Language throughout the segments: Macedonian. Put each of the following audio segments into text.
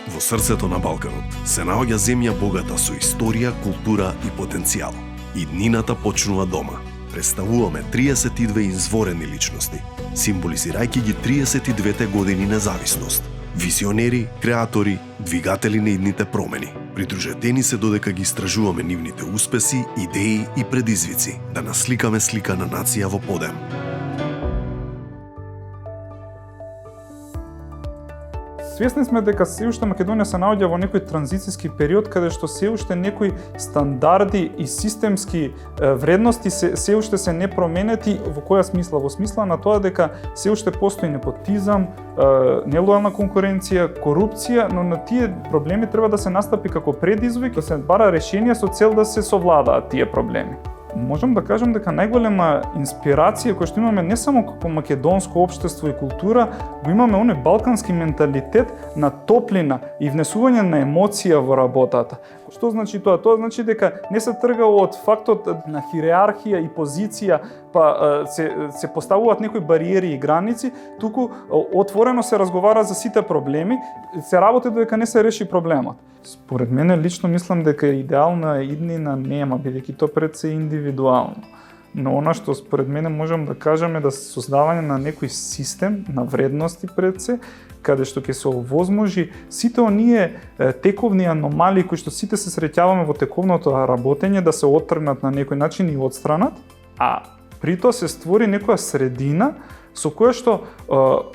Во срцето на Балканот се наоѓа земја богата со историја, култура и потенцијал. И днината почнува дома. Представуваме 32 изворени личности, символизирајќи ги 32 години независност. Визионери, креатори, двигатели на идните промени. Придружетени се додека ги истражуваме нивните успеси, идеи и предизвици, да насликаме слика на нација во подем. Свесни сме дека се уште Македонија се наоѓа во некој транзицијски период каде што се уште некои стандарди и системски вредности се уште се не променети. Во која смисла? Во смисла на тоа дека се уште постои непотизам, нелојална конкуренција, корупција, но на тие проблеми треба да се настапи како предизвик, да се бара решение со цел да се совладаат тие проблеми. Можам да кажам дека најголема инспирација која што имаме не само како македонско општество и култура, го имаме оној балкански менталитет на топлина и внесување на емоција во работата. Што значи тоа? Тоа значи дека не се трга од фактот на хиерархија и позиција, па се поставуваат некои бариери и граници, туку отворено се разговара за сите проблеми, се работи додека не се реши проблемот. Според мене лично мислам дека идеална иднина нема, бидејќи тоа пред се индивидуално. Но она што според мене можам да кажам е да се создавање на некој систем на вредности пред се, каде што ќе се овозможи сите оние тековни аномалии кои што сите се среќаваме во тековното работење да се оттргнат на некој начин и отстранат, а при тоа се створи некоја средина со која што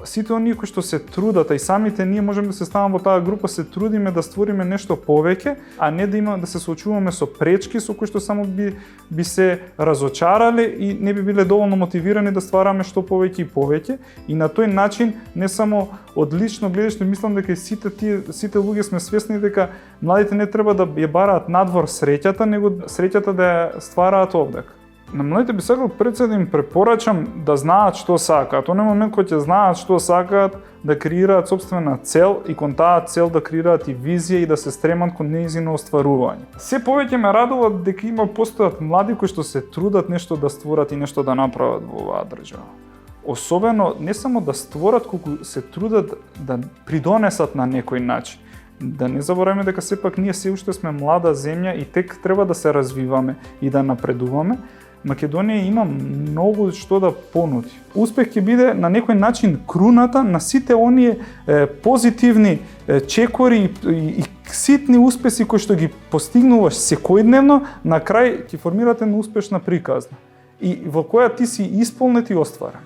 сите оние кои што се трудат, а и самите ние можеме да се ставаме во таа група, се трудиме да створиме нешто повеќе, а не да се соочуваме со пречки со кои што само би се разочарале и не би биле доволно мотивирани да ствараме што повеќе и повеќе. И на тој начин, не само од лично гледиште, мислам дека сите луѓе сме свесни дека младите не треба да ја бараат надвор среќата, него среќата да ја ствараат овдека. На младите би сакал пред се да им препорачам да знаат што сакаат. Оној момент кој ќе знаат што сакаат, да креираат сопствена цел и кон таа цел да креираат и визија и да се стремат кон нејзино остварување. Се повеќе ме радува дека постојат млади кои што се трудат нешто да створат и нешто да направат во оваа држава. Особено не само да створат, колку се трудат да придонесат на некој начин. Да не забораваме дека сепак ние се уште сме млада земја и тек треба да се развиваме и да напредуваме. Македонија има многу што да понуди. Успех ќе биде на некој начин круната на сите оние позитивни чекори и ситни успеси кои што ги постигнуваш секојдневно, на крај ќе формирате на успешна приказна и во која ти си исполнет и остварен.